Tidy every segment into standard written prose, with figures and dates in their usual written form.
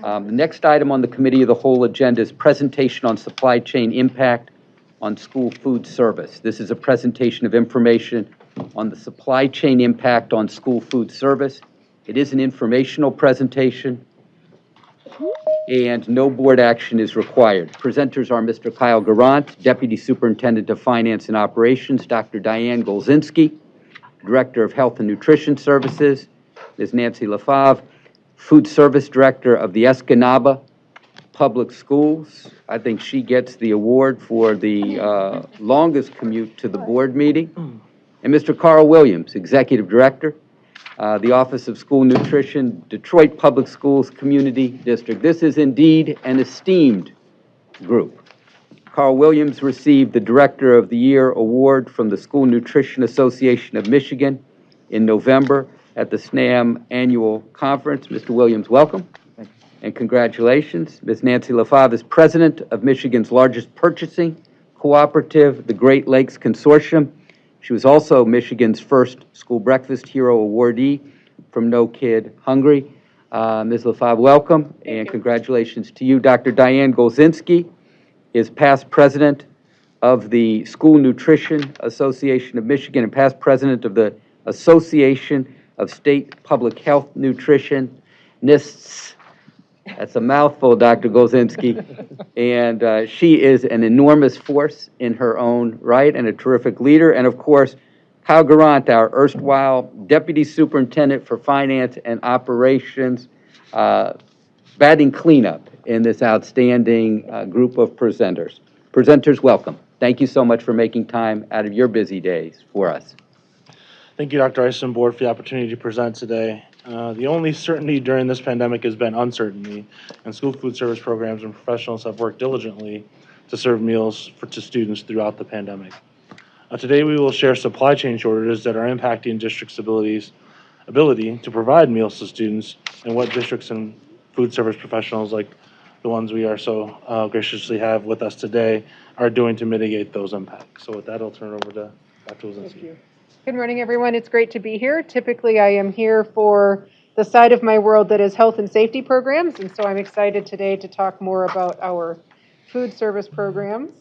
The next item on the Committee of the Whole agenda is presentation on supply chain impact on school food service. This is a presentation of information on the supply chain impact on school food service. It is an informational presentation, and no board action is required. Presenters are Mr. Kyle Garant, Deputy Superintendent of Finance and Operations, Dr. Diane Golzinski, Director of Health and Nutrition Services, Ms. Nancy LaFave, Food Service Director of the Escanaba Public Schools. I think she gets the award for the longest commute to the board meeting. And Mr. Carl Williams, Executive Director, the Office of School Nutrition, Detroit Public Schools Community District. This is indeed an esteemed group. Carl Williams received the Director of the Year Award from the School Nutrition Association of Michigan in November at the SNAM Annual Conference. Mr. Williams, welcome and congratulations. Ms. Nancy LaFave is President of Michigan's largest purchasing cooperative, the Great Lakes Consortium. She was also Michigan's first School Breakfast Hero awardee from No Kid Hungry. Ms. LaFave, welcome, and congratulations to you. Dr. Diane Golzinski is past president of the School Nutrition Association of Michigan and past president of the Association of State Public Health Nutritionists. That's a mouthful, Dr. Golzinski. And she is an enormous force in her own right and a terrific leader. And of course, Kyle Garant, our erstwhile Deputy Superintendent for Finance and Operations, batting cleanup in this outstanding group of presenters. Presenters, welcome. Thank you so much for making time out of your busy days for us. Thank you, Dr. Eisen, Board, for the opportunity to present today. The only certainty during this pandemic has been uncertainty, and school food service programs and professionals have worked diligently to serve meals to students throughout the pandemic. Today, we will share supply chain shortages that are impacting districts' ability to provide meals to students, and what districts and food service professionals like the ones we are so graciously have with us today are doing to mitigate those impacts. So with that, I'll turn it over to Dr. Wilzinski. Thank you. Good morning, everyone. It's great to be here. Typically, I am here for the side of my world that is health and safety programs, and so I'm excited today to talk more about our food service programs.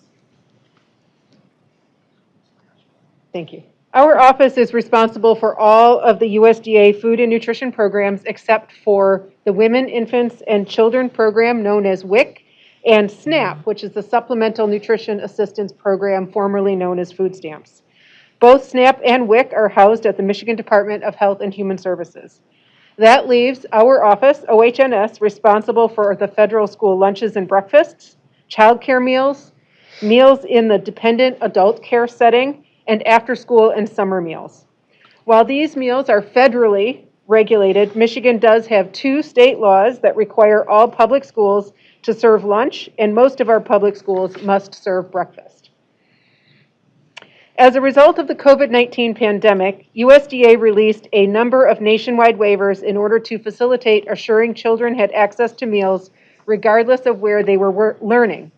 Thank you. Our office is responsible for all of the USDA food and nutrition programs except for the Women, Infants, and Children program known as WIC, and SNAP, which is the Supplemental Nutrition Assistance Program, formerly known as food stamps. Both SNAP and WIC are housed at the Michigan Department of Health and Human Services. That leaves our office, OHNS, responsible for the federal school lunches and breakfasts, child care meals, meals in the dependent adult care setting, and after-school and summer meals. While these meals are federally regulated, Michigan does have 2 state laws that require all public schools to serve lunch, and most of our public schools must serve breakfast. As a result of the COVID-19 pandemic, USDA released a number of nationwide waivers in order to facilitate assuring children had access to meals regardless of where they were learning.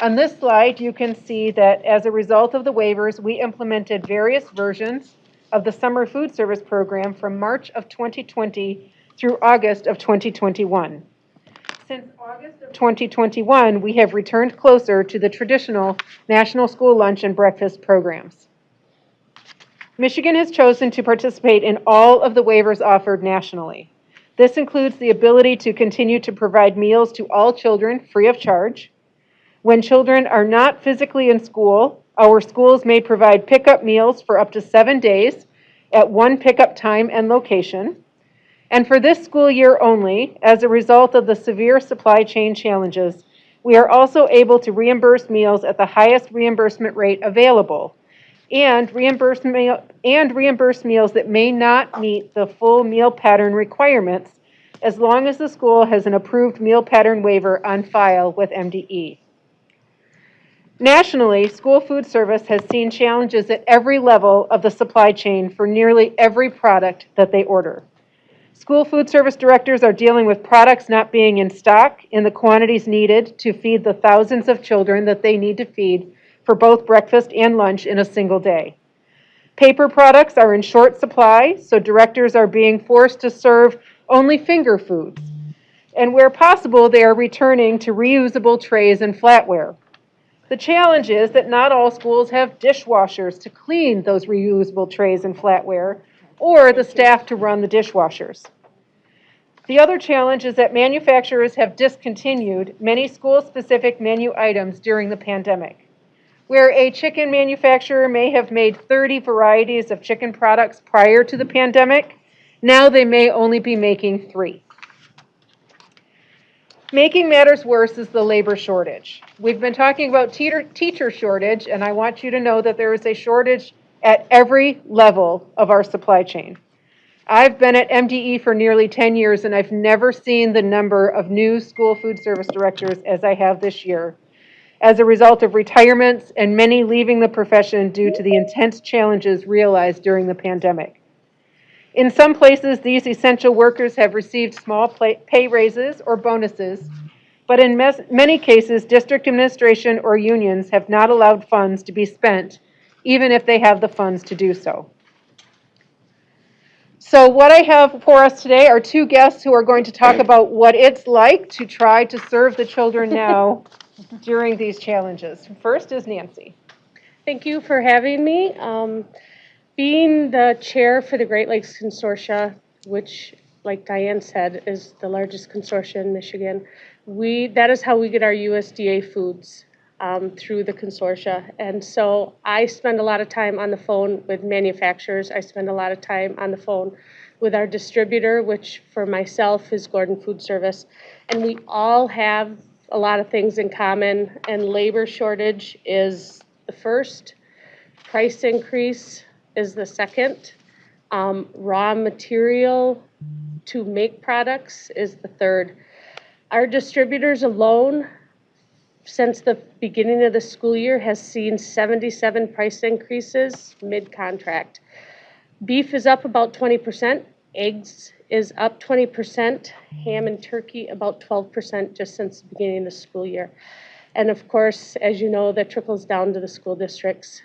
On this slide, you can see that as a result of the waivers, we implemented various versions of the Summer Food Service Program from March of 2020 through August of 2021. Since August of 2021, we have returned closer to the traditional National School Lunch and Breakfast programs. Michigan has chosen to participate in all of the waivers offered nationally. This includes the ability to continue to provide meals to all children free of charge. When children are not physically in school, our schools may provide pickup meals for up to 7 days at one pickup time and location. And for this school year only, as a result of the severe supply chain challenges, we are also able to reimburse meals at the highest reimbursement rate available and reimburse meals that may not meet the full meal pattern requirements as long as the school has an approved meal pattern waiver on file with MDE. Nationally, school food service has seen challenges at every level of the supply chain for nearly every product that they order. School food service directors are dealing with products not being in stock in the quantities needed to feed the thousands of children that they need to feed for both breakfast and lunch in a single day. Paper products are in short supply, so directors are being forced to serve only finger foods. and where possible, they are returning to reusable trays and flatware. The challenge is that not all schools have dishwashers to clean those reusable trays and flatware, or the staff to run the dishwashers. The other challenge is that manufacturers have discontinued many school-specific menu items during the pandemic. Where a chicken manufacturer may have made 30 varieties of chicken products prior to the pandemic, now they may only be making 3. Making matters worse is the labor shortage. We've been talking about teacher shortage, and I want you to know that there is a shortage at every level of our supply chain. I've been at MDE for nearly 10 years, and I've never seen the number of new school food service directors as I have this year, as a result of retirements and many leaving the profession due to the intense challenges realized during the pandemic. In some places, these essential workers have received small pay raises or bonuses, but in many cases, district administration or unions have not allowed funds to be spent, even if they have the funds to do so. So what I have for us today are 2 guests who are going to talk about what it's like to try to serve the children now during these challenges. First is Nancy. Thank you for having me. Being the chair for the Great Lakes Consortia, which, like Diane said, is the largest consortia in Michigan, that is how we get our USDA foods through the consortia. And so I spend a lot of time on the phone with manufacturers. I spend a lot of time on the phone with our distributor, which for myself is Gordon Food Service. And we all have a lot of things in common, and labor shortage is the first, price increase is the second, raw material to make products is the third. Our distributors alone, since the beginning of the school year, has seen 77 price increases mid-contract. Beef is up about 20%, eggs is up 20%, ham and turkey about 12% just since the beginning of the school year. And of course, as you know, that trickles down to the school districts.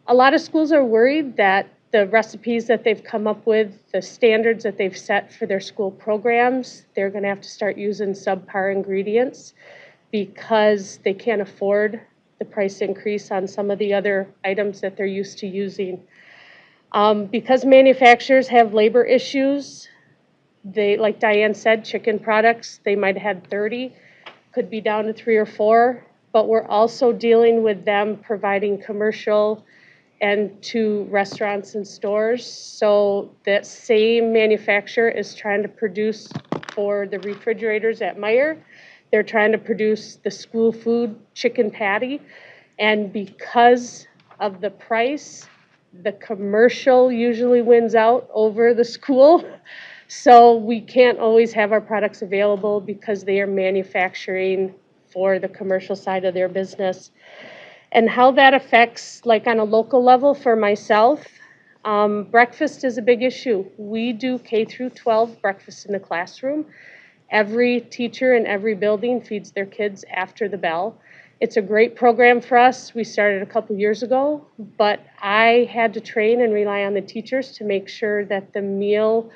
A lot of schools are worried that the recipes that they've come up with, the standards that they've set for their school programs, they're going to have to start using subpar ingredients because they can't afford the price increase on some of the other items that they're used to using. Because manufacturers have labor issues, they, like Diane said, chicken products, they might have had 30, could be down to 3 or 4, but we're also dealing with them providing commercial and to restaurants and stores. So that same manufacturer is trying to produce for the refrigerators at Meijer. They're trying to produce the school food chicken patty. And because of the price, the commercial usually wins out over the school. So we can't always have our products available because they are manufacturing for the commercial side of their business. And how that affects, like on a local level for myself, breakfast is a big issue. We do K through 12 breakfast in the classroom. Every teacher in every building feeds their kids after the bell. It's a great program for us. We started a couple years ago, but I had to train and rely on the teachers to make sure that the meal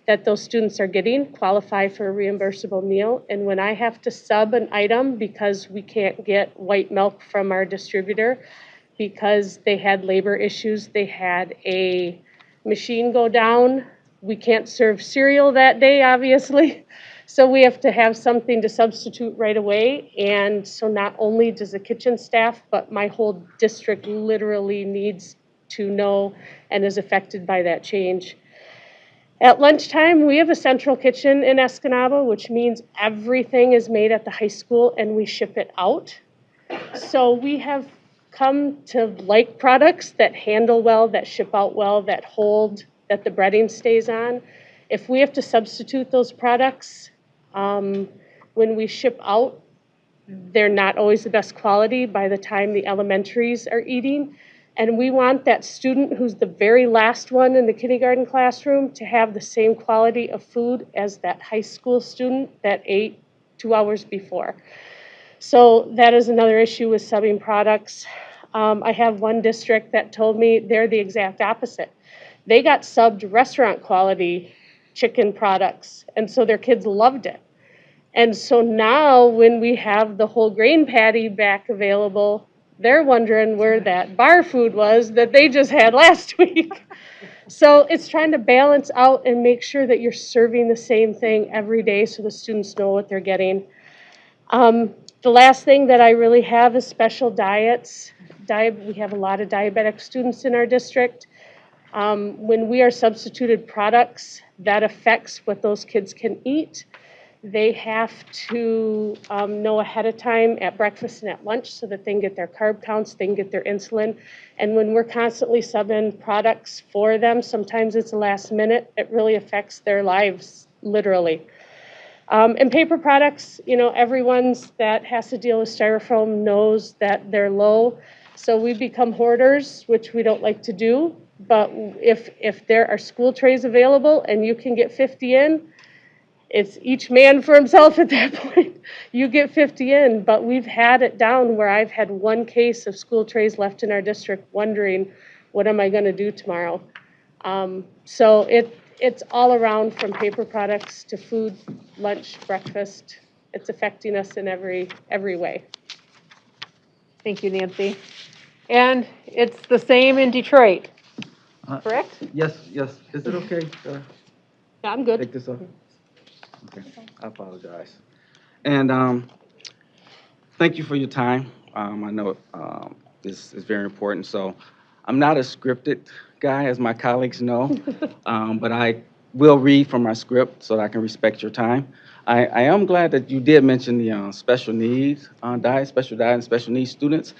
that those students are getting qualify for a reimbursable meal. And when I have to sub an item because we can't get white milk from our distributor because they had labor issues, they had a machine go down, we can't serve cereal that day, obviously. So we have to have something to substitute right away. And so not only does the kitchen staff, but my whole district literally needs to know and is affected by that change. At lunchtime, we have a central kitchen in Escanaba, which means everything is made at the high school and we ship it out. So we have come to like products that handle well, that ship out well, that hold, that the breading stays on. If we have to substitute those products, when we ship out, they're not always the best quality by the time the elementaries are eating. And we want that student who's the very last one in the kindergarten classroom to have the same quality of food as that high school student that ate 2 hours before. So that is another issue with subbing products. I have one district that told me they're the exact opposite. They got subbed restaurant quality chicken products. And so their kids loved it. And so now when we have the whole grain patty back available, they're wondering where that bar food was that they just had last week. So it's trying to balance out and make sure that you're serving the same thing every day so the students know what they're getting. The last thing that I really have is special diets. We have a lot of diabetic students in our district. When we are substituted products, that affects what those kids can eat. They have to know ahead of time at breakfast and at lunch so that they can get their carb counts, they can get their insulin. And when we're constantly subbing products for them, sometimes it's the last minute, it really affects their lives, literally. And paper products, you know, everyone that has to deal with styrofoam knows that they're low. So we become hoarders, which we don't like to do. But if there are school trays available and you can get 50 in, it's each man for himself at that point. You get 50 in, but we've had it down where I've had one case of school trays left in our district wondering, what am I going to do tomorrow? So it's all around from paper products to food, lunch, breakfast. It's affecting us in every way. Thank you, Nancy. And it's the same in Detroit, correct? Yes, yes. Is it okay to Yeah, I'm good. take this off? Okay, I apologize. And thank you for your time. I know this is very important. So I'm not a scripted guy, as my colleagues know, but I will read from my script so that I can respect your time. I am glad that you did mention the special needs diet, special diet, and special needs students,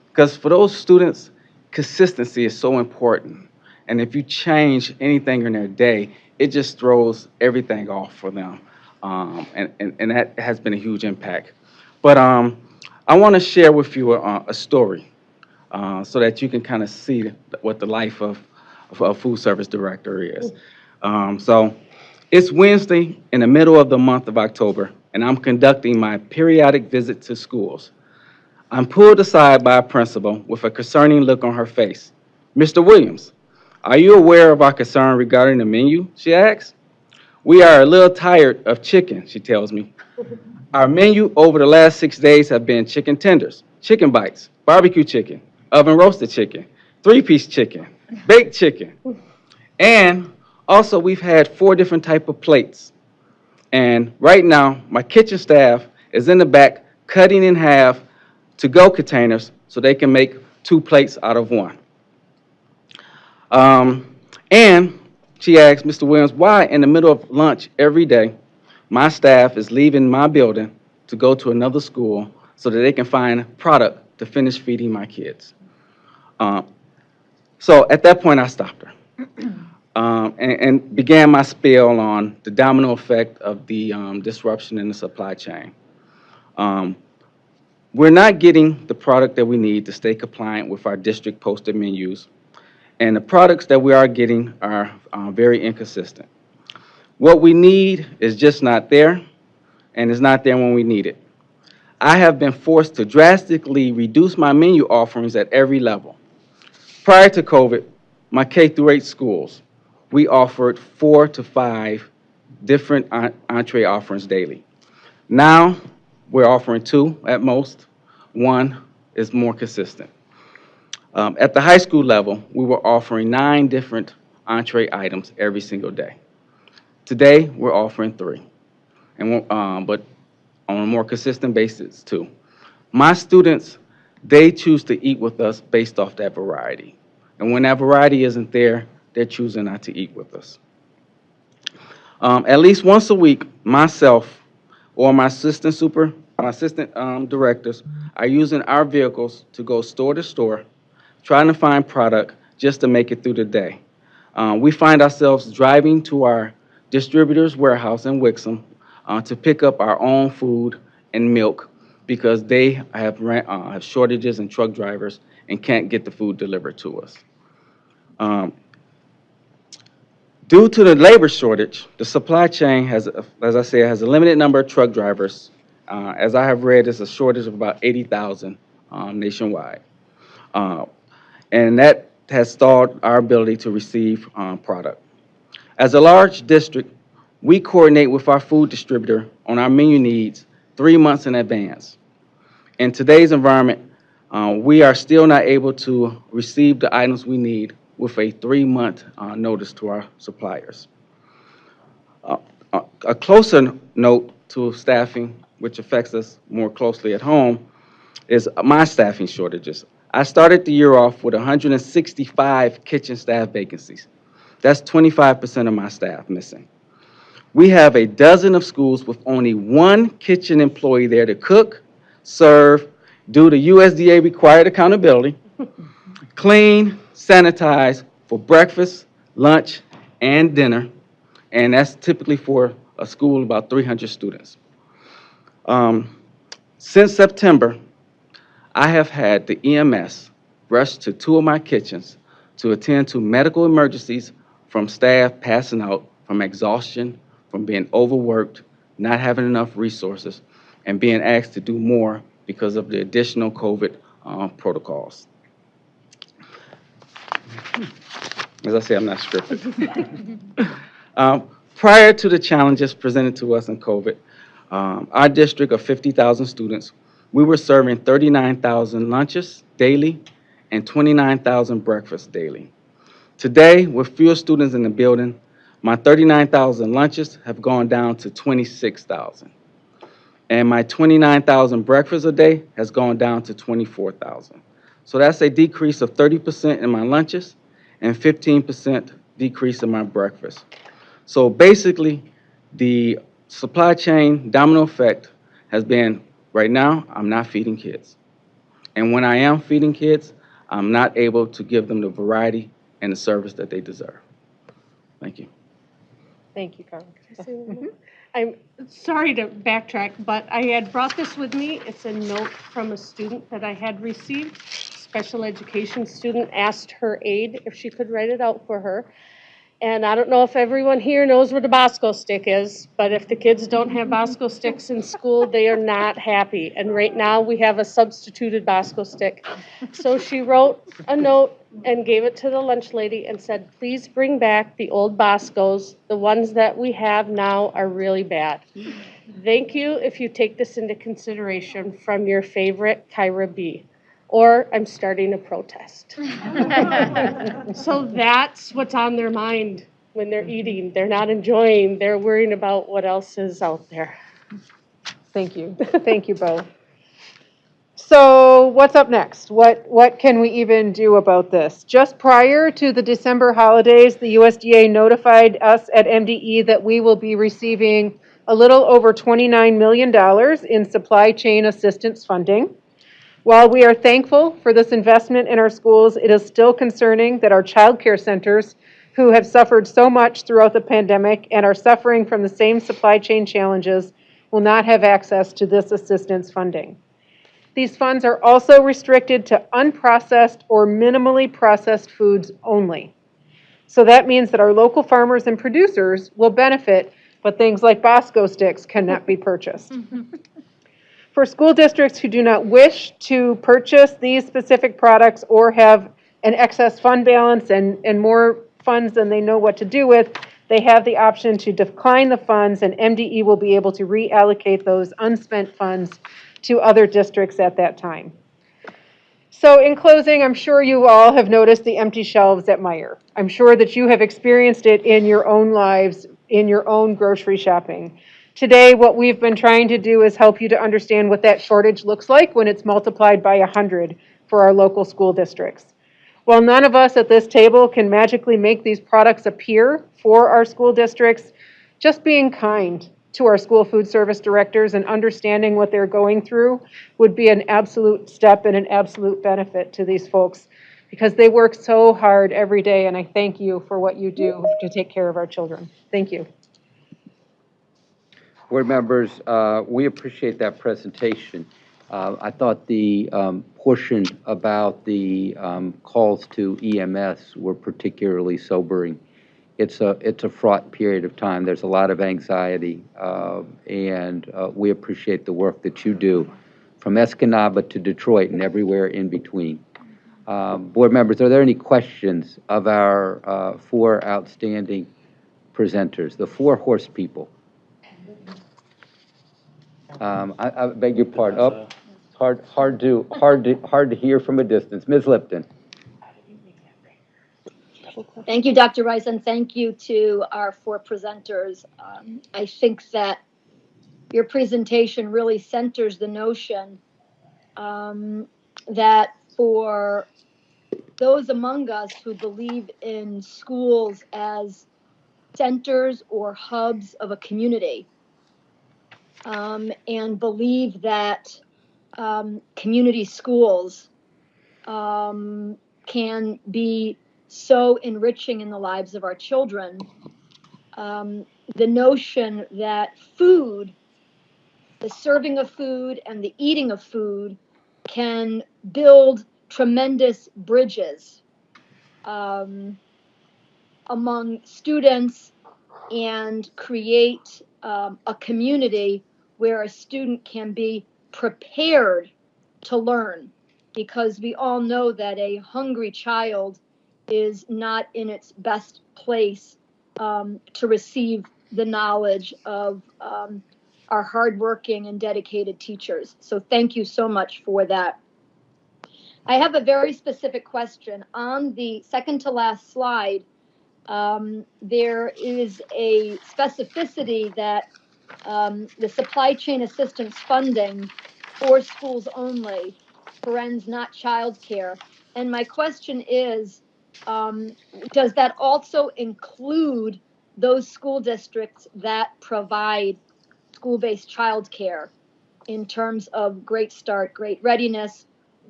because for those students, consistency is so important. And if you change anything in their day, it just throws everything off for them. And that has been a huge impact. But I want to share with you a story so that you can kind of see what the life of a food service director is. So it's Wednesday in the middle of the month of October, and I'm conducting my periodic visit to schools. I'm pulled aside by a principal with a concerning look on her face. "Mr. Williams, are you aware of our concern regarding the menu?" she asks. "We are a little tired of chicken," she tells me. "Our menu over the last 6 days have been chicken tenders, chicken bites, barbecue chicken, oven roasted chicken, 3-piece chicken, baked chicken. And also we've had 4 different type of plates. And right now, my kitchen staff is in the back cutting in half to-go containers so they can make 2 plates out of 1. And she asked, "Mr. Williams, why in the middle of lunch every day, my staff is leaving my building to go to another school so that they can find product to finish feeding my kids?" So at that point, I stopped her and began my spiel on the domino effect of the disruption in the supply chain. We're not getting the product that we need to stay compliant with our district posted menus, and the products that we are getting are very inconsistent. What we need is just not there, and it's not there when we need it. I have been forced to drastically reduce my menu offerings at every level. Prior to COVID, my K-8 schools, we offered 4 to 5 different entree offerings daily. Now, we're offering 2 at most. 1 is more consistent. At the high school level, we were offering 9 different entree items every single day. Today, we're offering 3, but on a more consistent basis, 2. My students, they choose to eat with us based off that variety. And when that variety isn't there, they're choosing not to eat with us. At least once a week, myself or my assistant directors are using our vehicles to go store to store, trying to find product just to make it through the day. We find ourselves driving to our distributor's warehouse in Wixom to pick up our own food and milk because they have shortages in truck drivers and can't get the food delivered to us. Due to the labor shortage, the supply chain has, as I said, has a limited number of truck drivers. As I have read, there's a shortage of about 80,000 nationwide. And that has stalled our ability to receive product. As a large district, we coordinate with our food distributor on our menu needs 3 months in advance. In today's environment, we are still not able to receive the items we need with a 3-month notice to our suppliers. A closer note to staffing, which affects us more closely at home, is my staffing shortages. I started the year off with 165 kitchen staff vacancies. That's 25% of my staff missing. We have a dozen of schools with only one kitchen employee there to cook, serve, do the USDA required accountability, clean, sanitize for breakfast, lunch, and dinner, and that's typically for a school of about 300 students. Since September, I have had the EMS rush to 2 of my kitchens to attend to medical emergencies from staff passing out from exhaustion, from being overworked, not having enough resources, and being asked to do more because of the additional COVID protocols. As I say, I'm not scripted. Prior to the challenges presented to us in COVID, our district of 50,000 students, we were serving 39,000 lunches daily and 29,000 breakfasts daily. Today, with fewer students in the building, my 39,000 lunches have gone down to 26,000. And my 29,000 breakfasts a day has gone down to 24,000. So that's a decrease of 30% in my lunches and 15% decrease in my breakfast. So basically, the supply chain domino effect has been, right now, I'm not feeding kids. And when I am feeding kids, I'm not able to give them the variety and the service that they deserve. Thank you. Thank you, Carl. I'm sorry to backtrack, but I had brought this with me. It's a note from a student that I had received. Special education student asked her aide if she could write it out for her. And I don't know if everyone here knows what a Bosco stick is, but if the kids don't have Bosco sticks in school, they are not happy. And right now, we have a substituted Bosco stick. So she wrote a note and gave it to the lunch lady and said, please bring back the old Boscos. The ones that we have now are really bad. Thank you if you take this into consideration from your favorite Kyra B. Or I'm starting a protest. So that's what's on their mind when they're eating. They're not enjoying, they're worrying about what else is out there. Thank you. Thank you both. So what's up next? What can we even do about this? Just prior to the December holidays, the USDA notified us at MDE that we will be receiving a little over $29 million in supply chain assistance funding. While we are thankful for this investment in our schools, it is still concerning that our child care centers, who have suffered so much throughout the pandemic and are suffering from the same supply chain challenges, will not have access to this assistance funding. These funds are also restricted to unprocessed or minimally processed foods only. So that means that our local farmers and producers will benefit, but things like Bosco sticks cannot be purchased. For school districts who do not wish to purchase these specific products or have an excess fund balance and more funds than they know what to do with, they have the option to decline the funds, and MDE will be able to reallocate those unspent funds to other districts at that time. So in closing, I'm sure you all have noticed the empty shelves at Meijer. I'm sure that you have experienced it in your own lives, in your own grocery shopping. Today, what we've been trying to do is help you to understand what that shortage looks like when it's multiplied by 100 for our local school districts. While none of us at this table can magically make these products appear for our school districts, just being kind to our school food service directors and understanding what they're going through would be an absolute step and an absolute benefit to these folks, because they work so hard every day, and I thank you for what you do to take care of our children. Thank you. Board members, we appreciate that presentation. I thought the portion about the calls to EMS were particularly sobering. It's a fraught period of time. There's a lot of anxiety, and we appreciate the work that you do from Escanaba to Detroit and everywhere in between. Board members, are there any questions of our 4 outstanding presenters, the four horse people. I beg your pardon. Oh, hard to hear from a distance. Ms. Lipton. Thank you, Dr. Rice, and thank you to our four presenters. I think that your presentation really centers the notion that for those among us who believe in schools as centers or hubs of a community, and believe that community schools can be so enriching in the lives of our children, the notion that food, the serving of food and the eating of food, can build tremendous bridges among students and create a community where a student can be prepared to learn, because we all know that a hungry child is not in its best place to receive the knowledge of our hardworking and dedicated teachers. So thank you so much for that. I have a very specific question. On the second to last slide, there is a specificity that the supply chain assistance funding for schools only, parens not childcare. And my question is, does that also include those school districts that provide school-based childcare in terms of Great Start, Great Readiness,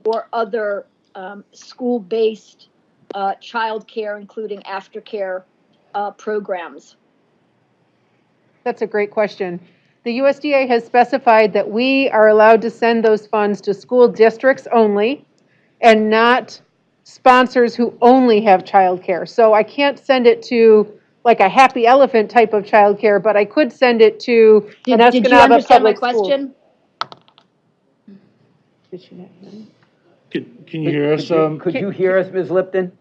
or other school-based childcare, including aftercare programs? That's a great question. The USDA has specified that we are allowed to send those funds to school districts only and not sponsors who only have childcare. So I can't send it to like a Happy Elephant type of childcare, but I could send it to an Did you Escanaba understand my Public School. question? Did she not hear me? Can you hear us? Could you hear us, Ms. Lipton?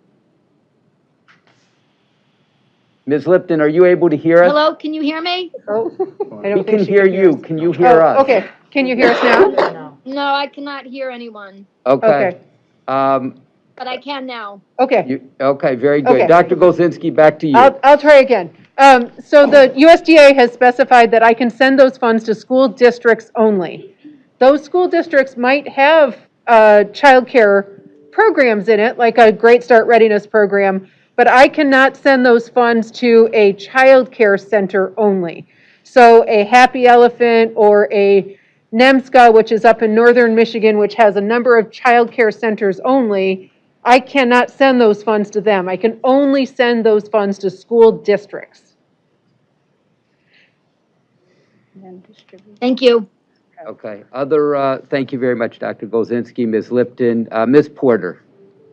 Ms. Lipton, are you able to hear us? Hello, can you hear me? Oh, I We don't think can she hear you. Can you hear us? Okay, can you hear us now? No, I cannot hear anyone, Okay. but I can now. Okay. Okay, very good. Okay. Dr. Golzinski, back to you. I'll try again. So the USDA has specified that I can send those funds to school districts only. Those school districts might have childcare programs in it, like a Great Start Readiness program, but I cannot send those funds to a childcare center only. So a Happy Elephant or a NEMSCA, which is up in northern Michigan, which has a number of childcare centers only, I cannot send those funds to them. I can only send those funds to school districts. Thank you. Okay. Thank you very much, Dr. Golzinski, Ms. Lipton. Ms. Porter.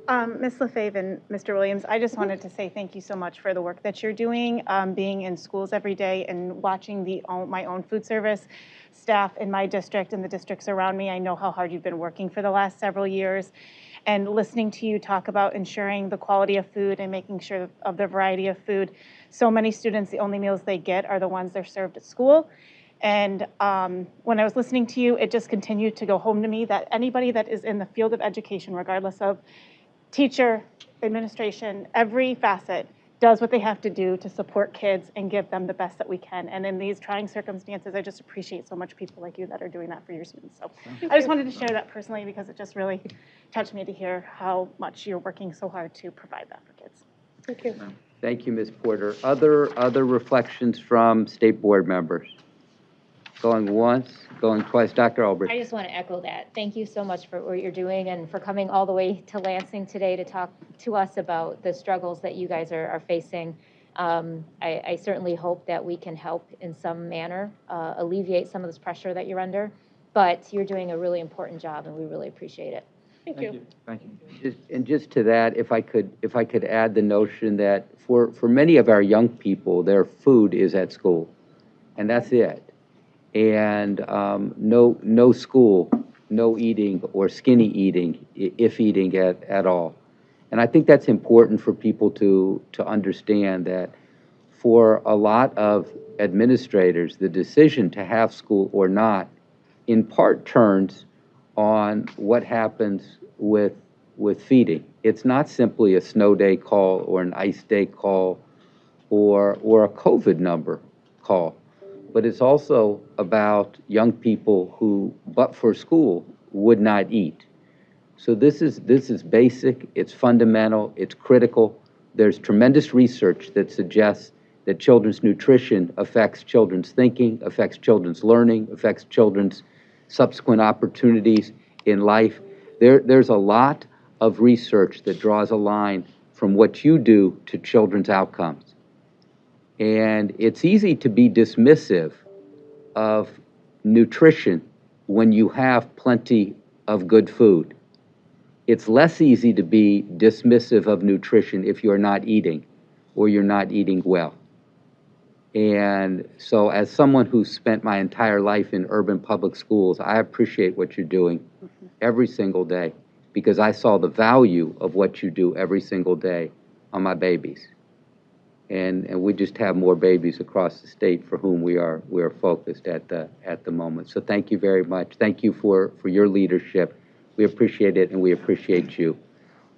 Ms. LaFave and Mr. Williams, I just wanted to say thank you so much for the work that you're doing, being in schools every day and watching my own food service staff in my district and the districts around me. I know how hard you've been working for the last several years, and listening to you talk about ensuring the quality of food and making sure of the variety of food. So many students, the only meals they get are the ones they're served at school. And when I was listening to you, it just continued to go home to me that anybody that is in the field of education, regardless of teacher, administration, every facet, does what they have to do to support kids and give them the best that we can. And in these trying circumstances, I just appreciate so much people like you that are doing that for your students. So I just wanted to share that personally because it just really touched me to hear how much you're working so hard to provide that for kids. Thank you. Thank you, Ms. Porter. Other reflections from state board members? Going once, going twice. Dr. Albrecht. I just want to echo that. Thank you so much for what you're doing and for coming all the way to Lansing today to talk to us about the struggles that you guys are facing. I certainly hope that we can help in some manner alleviate some of this pressure that you're under, but you're doing a really important job and we really appreciate it. Thank you. Thank you. Just to that, if I could add the notion that for many of our young people, their food is at school, and that's it. And no school, no eating or skinny eating, if eating at all. And I think that's important for people to understand that for a lot of administrators, the decision to have school or not, in part turns on what happens with feeding. It's not simply a snow day call or an ice day call or a COVID number call, but it's also about young people who, but for school, would not eat. So this is basic, it's fundamental, it's critical. There's tremendous research that suggests that children's nutrition affects children's thinking, affects children's learning, affects children's subsequent opportunities in life. There's a lot of research that draws a line from what you do to children's outcomes. And it's easy to be dismissive of nutrition when you have plenty of good food. It's less easy to be dismissive of nutrition if you're not eating or you're not eating well. And so as someone who's spent my entire life in urban public schools, I appreciate what you're doing every single day because I saw the value of what you do every single day on my babies. And we just have more babies across the state for whom we are focused at the moment. So thank you very much. Thank you for your leadership. We appreciate it and we appreciate you.